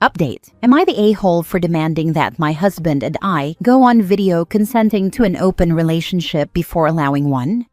Update. Am I the a-hole for demanding that my husband and I go on video consenting to an open relationship before allowing one?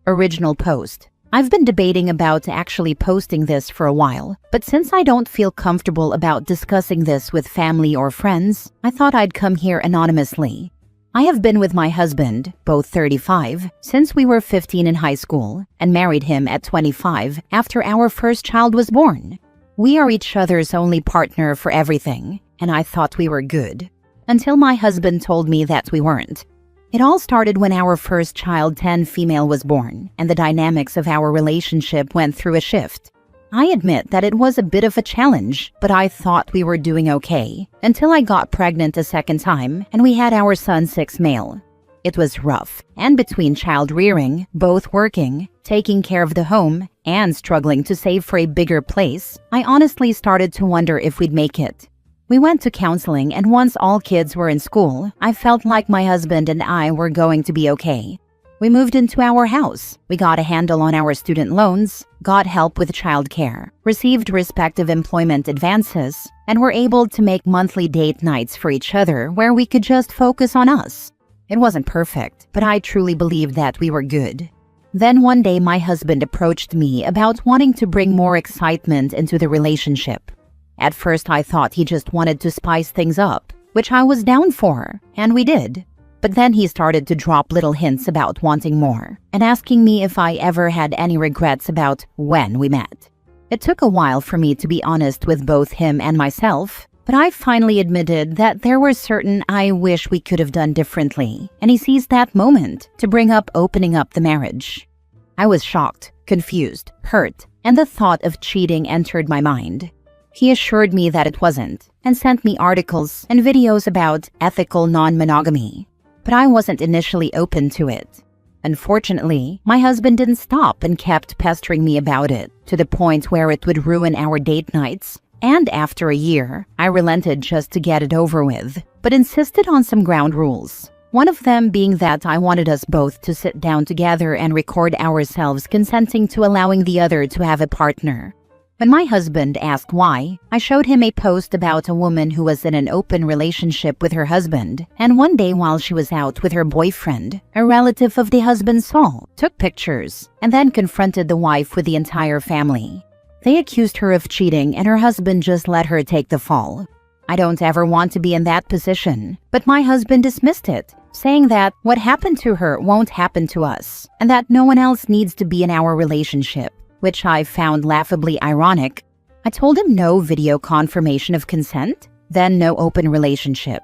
Original post. I've been debating about actually posting this for a while, but since I don't feel comfortable about discussing this with family or friends, I thought I'd come here anonymously. I have been with my husband, both 35, since we were 15 in high school, and married him at 25 after our first child was born. We are each other's only partner for everything, and I thought we were good. Until my husband told me that we weren't. It all started when our first child, 10 female, was born, and the dynamics of our relationship went through a shift. I admit that it was a bit of a challenge, but I thought we were doing okay, until I got pregnant a second time and we had our son, 6 male. It was rough, and between child rearing, both working, taking care of the home, and struggling to save for a bigger place, I honestly started to wonder if we'd make it. We went to counseling, and once all kids were in school, I felt like my husband and I were going to be okay. We moved into our house, we got a handle on our student loans, got help with childcare, received respective employment advances, and were able to make monthly date nights for each other where we could just focus on us. It wasn't perfect, but I truly believed that we were good. Then one day my husband approached me about wanting to bring more excitement into the relationship. At first I thought he just wanted to spice things up, which I was down for, and we did. But then he started to drop little hints about wanting more, and asking me if I ever had any regrets about when we met. It took a while for me to be honest with both him and myself, but I finally admitted that there were certain I wish we could have done differently, and he seized that moment to bring up opening up the marriage. I was shocked, confused, hurt, and the thought of cheating entered my mind. He assured me that it wasn't, and sent me articles and videos about ethical non-monogamy. But I wasn't initially open to it. Unfortunately, my husband didn't stop and kept pestering me about it, to the point where it would ruin our date nights. And after a year, I relented just to get it over with, but insisted on some ground rules. One of them being that I wanted us both to sit down together and record ourselves consenting to allowing the other to have a partner. When my husband asked why, I showed him a post about a woman who was in an open relationship with her husband, and one day while she was out with her boyfriend, a relative of the husband saw, took pictures, and then confronted the wife with the entire family. They accused her of cheating, and her husband just let her take the fall. I don't ever want to be in that position, but my husband dismissed it, saying that what happened to her won't happen to us, and that no one else needs to be in our relationship, which I found laughably ironic. I told him no video confirmation of consent, then no open relationship.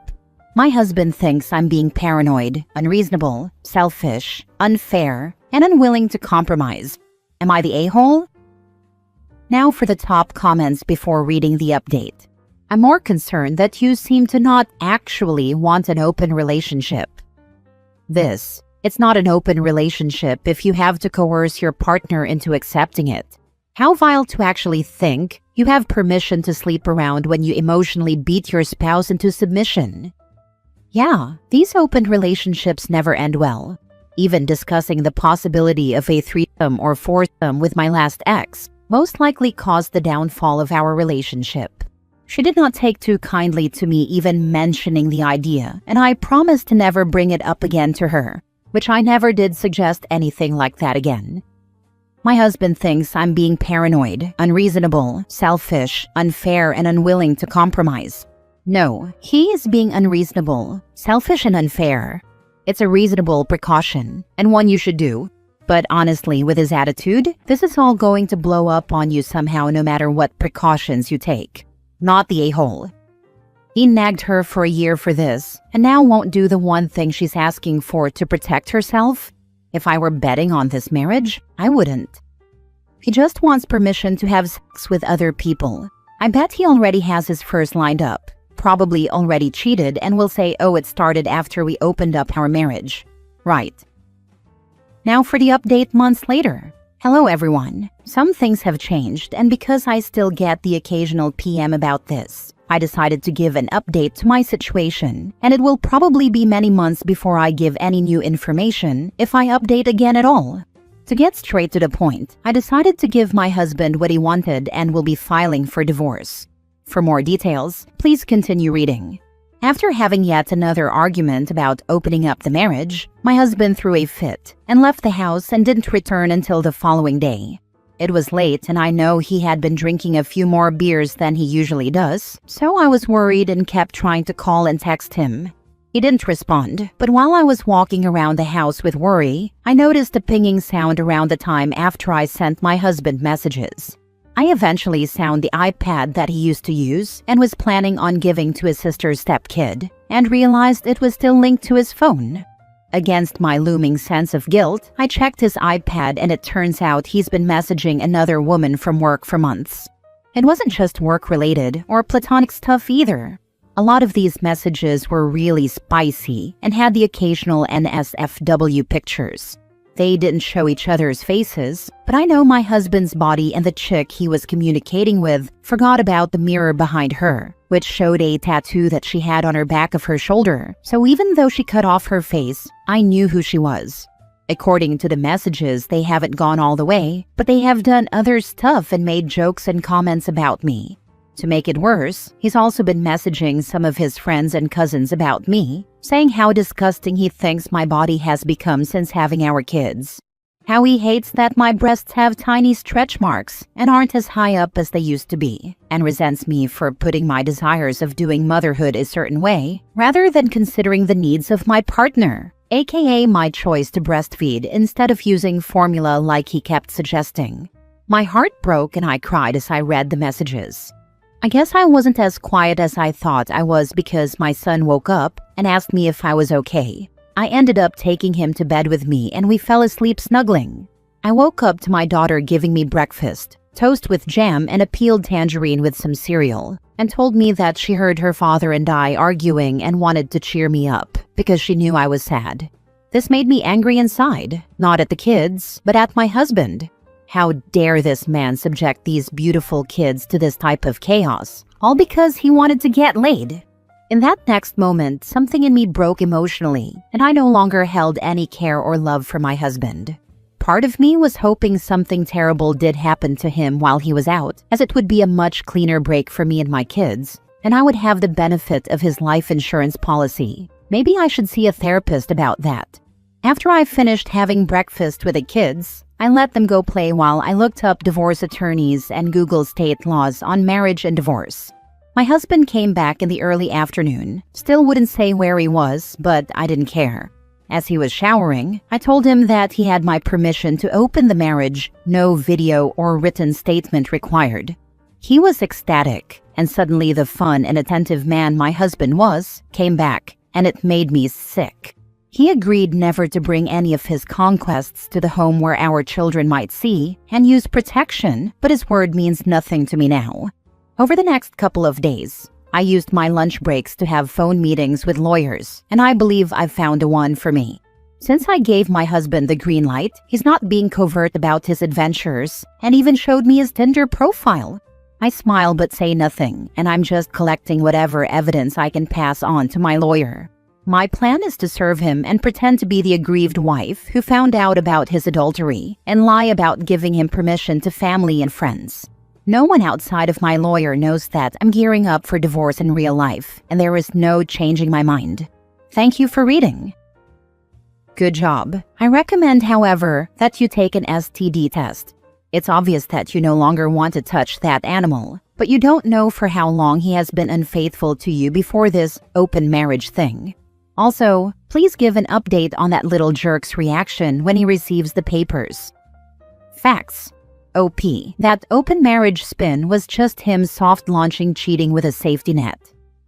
My husband thinks I'm being paranoid, unreasonable, selfish, unfair, and unwilling to compromise. Am I the a-hole? Now for the top comments before reading the update. I'm more concerned that you seem to not actually want an open relationship. It's not an open relationship if you have to coerce your partner into accepting it. How vile to actually think you have permission to sleep around when you emotionally beat your spouse into submission. Yeah, these open relationships never end well. Even discussing the possibility of a threesome or foursome with my last ex most likely caused the downfall of our relationship. She did not take too kindly to me even mentioning the idea, and I promised to never bring it up again to her, which I never did suggest anything like that again. My husband thinks I'm being paranoid, unreasonable, selfish, unfair, and unwilling to compromise. No, he is being unreasonable, selfish, and unfair. It's a reasonable precaution, and one you should do. But honestly, with his attitude, this is all going to blow up on you somehow no matter what precautions you take. Not the a-hole. He nagged her for a year for this, and now won't do the one thing she's asking for to protect herself? If I were betting on this marriage, I wouldn't. He just wants permission to have sex with other people. I bet he already has his first lined up, probably already cheated, and will say, oh, it started after we opened up our marriage. Right. Now for the update months later. Hello everyone. Some things have changed, and because I still get the occasional PM about this, I decided to give an update to my situation, and it will probably be many months before I give any new information, if I update again at all. To get straight to the point, I decided to give my husband what he wanted and will be filing for divorce. For more details, please continue reading. After having yet another argument about opening up the marriage, my husband threw a fit and left the house and didn't return until the following day. It was late and I know he had been drinking a few more beers than he usually does, so I was worried and kept trying to call and text him. He didn't respond, but while I was walking around the house with worry, I noticed a pinging sound around the time after I sent my husband messages. I eventually found the iPad that he used to use and was planning on giving to his sister's stepkid, and realized it was still linked to his phone. Against my looming sense of guilt, I checked his iPad and it turns out he's been messaging another woman from work for months. It wasn't just work-related or platonic stuff either. A lot of these messages were really spicy and had the occasional NSFW pictures. They didn't show each other's faces, but I know my husband's body and the chick he was communicating with forgot about the mirror behind her, which showed a tattoo that she had on her back of her shoulder. So even though she cut off her face, I knew who she was. According to the messages, they haven't gone all the way, but they have done other stuff and made jokes and comments about me. To make it worse, he's also been messaging some of his friends and cousins about me, saying how disgusting he thinks my body has become since having our kids. How he hates that my breasts have tiny stretch marks and aren't as high up as they used to be, and resents me for putting my desires of doing motherhood a certain way, rather than considering the needs of my partner, aka my choice to breastfeed instead of using formula like he kept suggesting. My heart broke and I cried as I read the messages. I guess I wasn't as quiet as I thought I was because my son woke up and asked me if I was okay. I ended up taking him to bed with me and we fell asleep snuggling. I woke up to my daughter giving me breakfast, toast with jam and a peeled tangerine with some cereal, and told me that she heard her father and I arguing and wanted to cheer me up because she knew I was sad. This made me angry inside, not at the kids, but at my husband. How dare this man subject these beautiful kids to this type of chaos, all because he wanted to get laid. In that next moment, something in me broke emotionally, and I no longer held any care or love for my husband. Part of me was hoping something terrible did happen to him while he was out, as it would be a much cleaner break for me and my kids, and I would have the benefit of his life insurance policy. Maybe I should see a therapist about that. After I finished having breakfast with the kids, I let them go play while I looked up divorce attorneys and Googled state laws on marriage and divorce. My husband came back in the early afternoon. Still wouldn't say where he was, but I didn't care. As he was showering, I told him that he had my permission to open the marriage, no video or written statement required. He was ecstatic, and suddenly the fun and attentive man my husband was came back, and it made me sick. He agreed never to bring any of his conquests to the home where our children might see and use protection, but his word means nothing to me now. Over the next couple of days, I used my lunch breaks to have phone meetings with lawyers, and I believe I've found the one for me. Since I gave my husband the green light, he's not being covert about his adventures and even showed me his Tinder profile. I smile but say nothing, and I'm just collecting whatever evidence I can pass on to my lawyer. My plan is to serve him and pretend to be the aggrieved wife who found out about his adultery and lie about giving him permission to family and friends. No one outside of my lawyer knows that I'm gearing up for divorce in real life, and there is no changing my mind. Thank you for reading. Good job. I recommend, however, that you take an STD test. It's obvious that you no longer want to touch that animal, but you don't know for how long he has been unfaithful to you before this open marriage thing. Also, please give an update on that little jerk's reaction when he receives the papers. Facts. OP. That open marriage spin was just him soft-launching cheating with a safety net.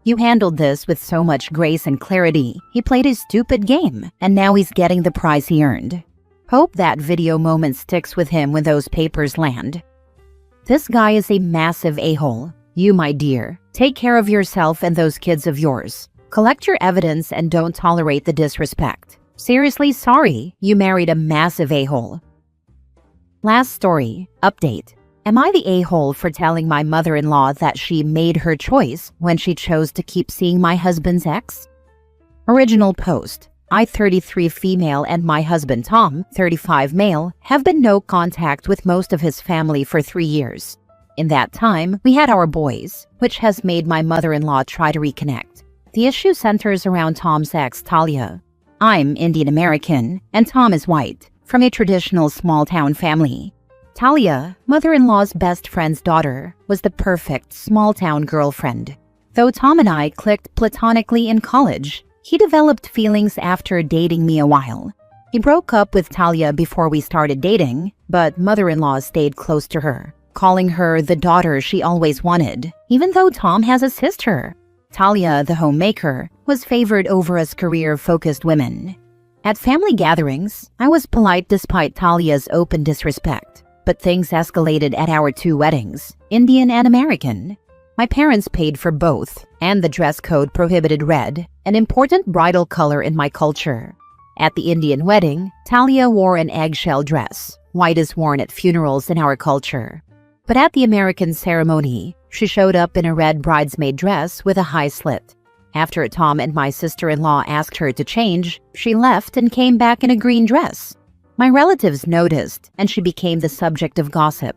You handled this with so much grace and clarity. He played his stupid game, and now he's getting the prize he earned. Hope that video moment sticks with him when those papers land. This guy is a massive a-hole. You, my dear, take care of yourself and those kids of yours. Collect your evidence and don't tolerate the disrespect. Seriously sorry, you married a massive a-hole. Last story. Update. Am I the a-hole for telling my mother-in-law that she made her choice when she chose to keep seeing my husband's ex? Original post. I, 33 female, and my husband Tom, 35 male, have been no contact with most of his family for 3 years. In that time, we had our boys, which has made my mother-in-law try to reconnect. The issue centers around Tom's ex, Talia. I'm Indian American, and Tom is white, from a traditional small-town family. Talia, mother-in-law's best friend's daughter, was the perfect small-town girlfriend. Though Tom and I clicked platonically in college, he developed feelings after dating me a while. He broke up with Talia before we started dating, but mother-in-law stayed close to her, calling her the daughter she always wanted, even though Tom has a sister. Talia, the homemaker, was favored over us career-focused women. At family gatherings, I was polite despite Talia's open disrespect, but things escalated at our 2 weddings, Indian and American. My parents paid for both, and the dress code prohibited red, an important bridal color in my culture. At the Indian wedding, Talia wore an eggshell dress. White is worn at funerals in our culture. But at the American ceremony, she showed up in a red bridesmaid dress with a high slit. After Tom and my sister-in-law asked her to change, she left and came back in a green dress. My relatives noticed, and she became the subject of gossip.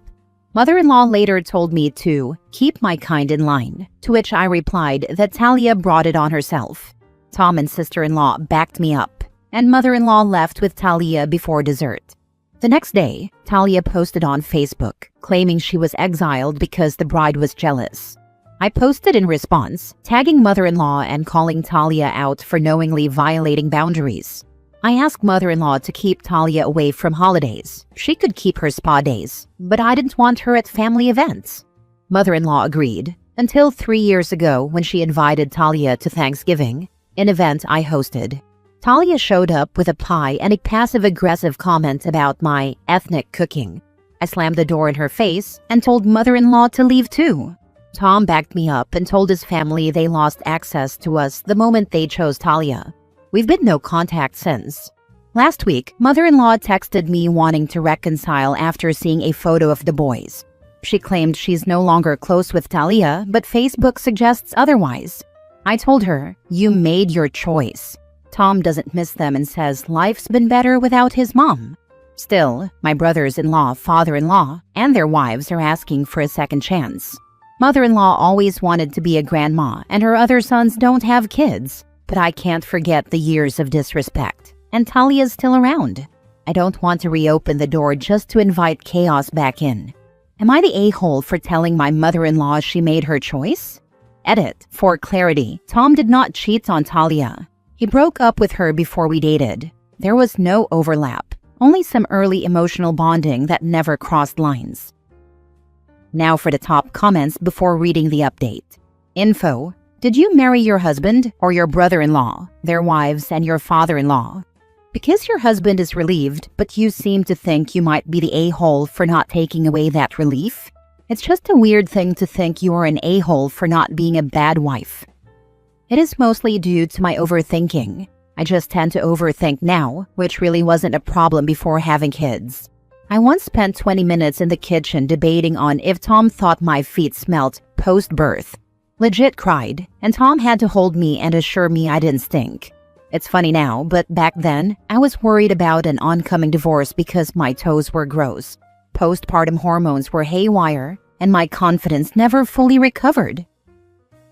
Mother-in-law later told me to keep my kind in line, to which I replied that Talia brought it on herself. Tom and sister-in-law backed me up, and mother-in-law left with Talia before dessert. The next day, Talia posted on Facebook, claiming she was exiled because the bride was jealous. I posted in response, tagging mother-in-law and calling Talia out for knowingly violating boundaries. I asked mother-in-law to keep Talia away from holidays. She could keep her spa days, but I didn't want her at family events. Mother-in-law agreed, until 3 years ago when she invited Talia to Thanksgiving, an event I hosted. Talia showed up with a pie and a passive-aggressive comment about my ethnic cooking. I slammed the door in her face and told mother-in-law to leave too. Tom backed me up and told his family they lost access to us the moment they chose Talia. We've been no contact since. Last week, mother-in-law texted me wanting to reconcile after seeing a photo of the boys. She claimed she's no longer close with Talia, but Facebook suggests otherwise. I told her, you made your choice. Tom doesn't miss them and says life's been better without his mom. Still, my brothers-in-law, father-in-law, and their wives are asking for a second chance. Mother-in-law always wanted to be a grandma, and her other sons don't have kids. But I can't forget the years of disrespect. And Talia's still around. I don't want to reopen the door just to invite chaos back in. Am I the a-hole for telling my mother-in-law she made her choice? Edit. For clarity, Tom did not cheat on Talia. He broke up with her before we dated. There was no overlap, only some early emotional bonding that never crossed lines. Now for the top comments before reading the update. Info. Did you marry your husband or your brother-in-law, their wives, and your father-in-law? Because your husband is relieved, but you seem to think you might be the a-hole for not taking away that relief? It's just a weird thing to think you're an a-hole for not being a bad wife. It is mostly due to my overthinking. I just tend to overthink now, which really wasn't a problem before having kids. I once spent 20 minutes in the kitchen debating on if Tom thought my feet smelt post-birth. Legit cried, and Tom had to hold me and assure me I didn't stink. It's funny now, but back then, I was worried about an oncoming divorce because my toes were gross. Postpartum hormones were haywire, and my confidence never fully recovered.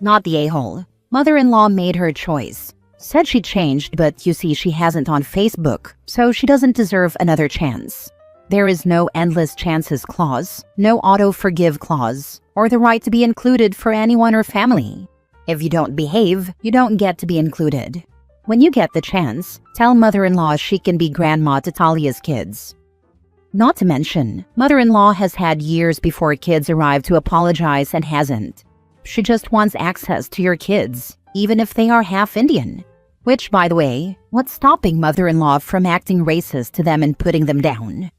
Not the a-hole. Mother-in-law made her choice. Said she changed, but you see she hasn't on Facebook, so she doesn't deserve another chance. There is no endless chances clause, no auto-forgive clause, or the right to be included for anyone or family. If you don't behave, you don't get to be included. When you get the chance, tell mother-in-law she can be grandma to Talia's kids. Not to mention, mother-in-law has had years before kids arrive to apologize and hasn't. She just wants access to your kids, even if they are half Indian. Which, by the way, what's stopping mother-in-law from acting racist to them and putting them down?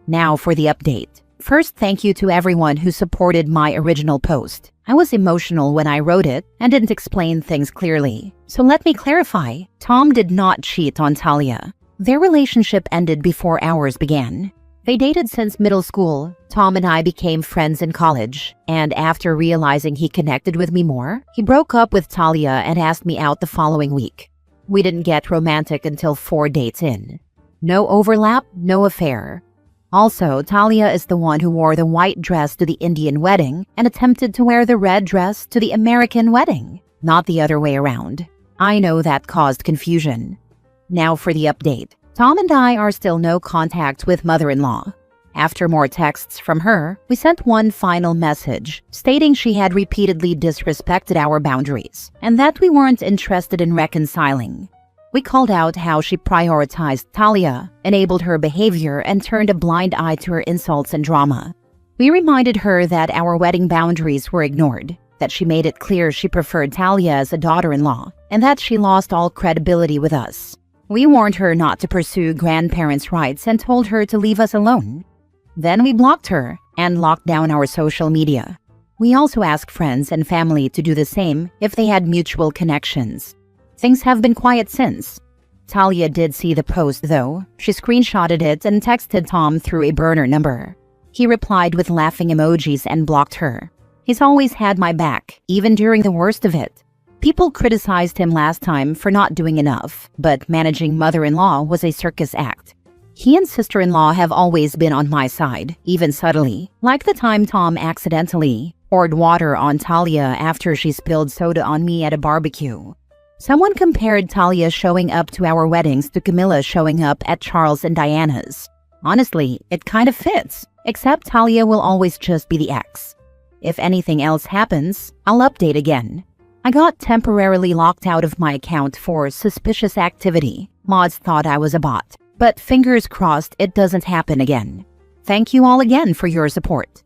Now for the update. First, thank you to everyone who supported my original post. I was emotional when I wrote it and didn't explain things clearly. So let me clarify. Tom did not cheat on Talia. Their relationship ended before ours began. They dated since middle school. Tom and I became friends in college, and after realizing he connected with me more, he broke up with Talia and asked me out the following week. We didn't get romantic until 4 dates in. No overlap, no affair. Also, Talia is the one who wore the white dress to the Indian wedding and attempted to wear the red dress to the American wedding, not the other way around. I know that caused confusion. Now for the update. Tom and I are still no contact with mother-in-law. After more texts from her, we sent one final message stating she had repeatedly disrespected our boundaries and that we weren't interested in reconciling. We called out how she prioritized Talia, enabled her behavior, and turned a blind eye to her insults and drama. We reminded her that our wedding boundaries were ignored, that she made it clear she preferred Talia as a daughter-in-law, and that she lost all credibility with us. We warned her not to pursue grandparents' rights and told her to leave us alone. Then we blocked her and locked down our social media. We also asked friends and family to do the same if they had mutual connections. Things have been quiet since. Talia did see the post though. She screenshotted it and texted Tom through a burner number. He replied with laughing emojis and blocked her. He's always had my back, even during the worst of it. People criticized him last time for not doing enough, but managing mother-in-law was a circus act. He and sister-in-law have always been on my side, even subtly, like the time Tom accidentally poured water on Talia after she spilled soda on me at a barbecue. Someone compared Talia showing up to our weddings to Camilla showing up at Charles and Diana's. Honestly, it kind of fits, except Talia will always just be the ex. If anything else happens, I'll update again. I got temporarily locked out of my account for suspicious activity. Mods thought I was a bot. But fingers crossed it doesn't happen again. Thank you all again for your support.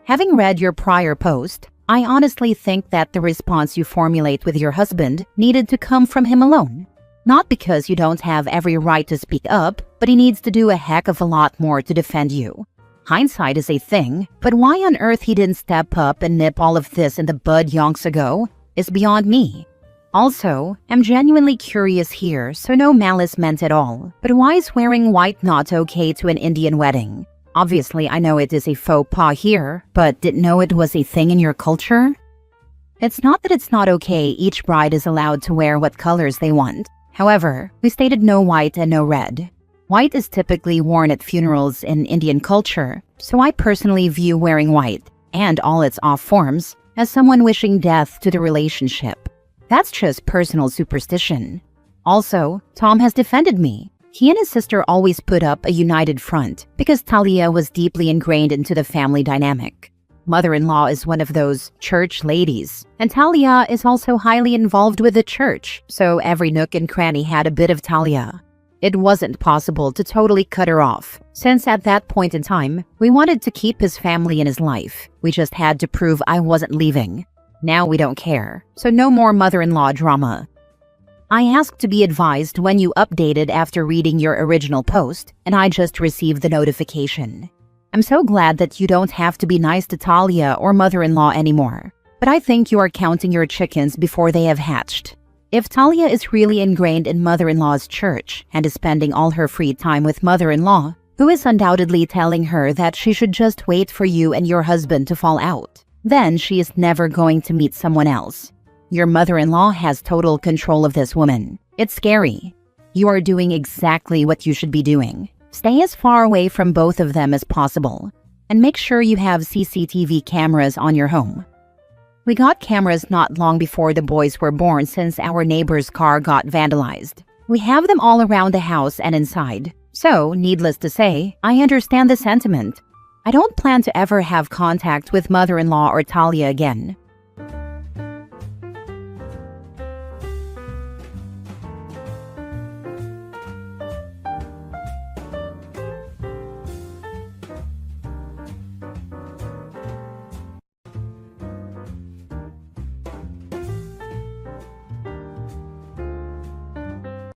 Having read your prior post, I honestly think that the response you formulate with your husband needed to come from him alone. Not because you don't have every right to speak up, but he needs to do a heck of a lot more to defend you. Hindsight is a thing, but why on earth he didn't step up and nip all of this in the bud yonks ago is beyond me. Also, I'm genuinely curious here, so no malice meant at all. But why is wearing white not okay to an Indian wedding? Obviously, I know it is a faux pas here, but didn't know it was a thing in your culture? It's not that it's not okay, each bride is allowed to wear what colors they want. However, we stated no white and no red. White is typically worn at funerals in Indian culture, so I personally view wearing white, and all its off forms, as someone wishing death to the relationship. That's just personal superstition. Also, Tom has defended me. He and his sister always put up a united front because Talia was deeply ingrained into the family dynamic. Mother-in-law is one of those church ladies, and Talia is also highly involved with the church, so every nook and cranny had a bit of Talia. It wasn't possible to totally cut her off, since at that point in time, we wanted to keep his family in his life. We just had to prove I wasn't leaving. Now we don't care, so no more mother-in-law drama. I asked to be advised when you updated after reading your original post, and I just received the notification. I'm so glad that you don't have to be nice to Talia or mother-in-law anymore, but I think you are counting your chickens before they have hatched. If Talia is really ingrained in mother-in-law's church and is spending all her free time with mother-in-law, who is undoubtedly telling her that she should just wait for you and your husband to fall out, then she is never going to meet someone else. Your mother-in-law has total control of this woman. It's scary. You are doing exactly what you should be doing. Stay as far away from both of them as possible. And make sure you have CCTV cameras on your home. We got cameras not long before the boys were born since our neighbor's car got vandalized. We have them all around the house and inside. So, needless to say, I understand the sentiment. I don't plan to ever have contact with mother-in-law or Talia again.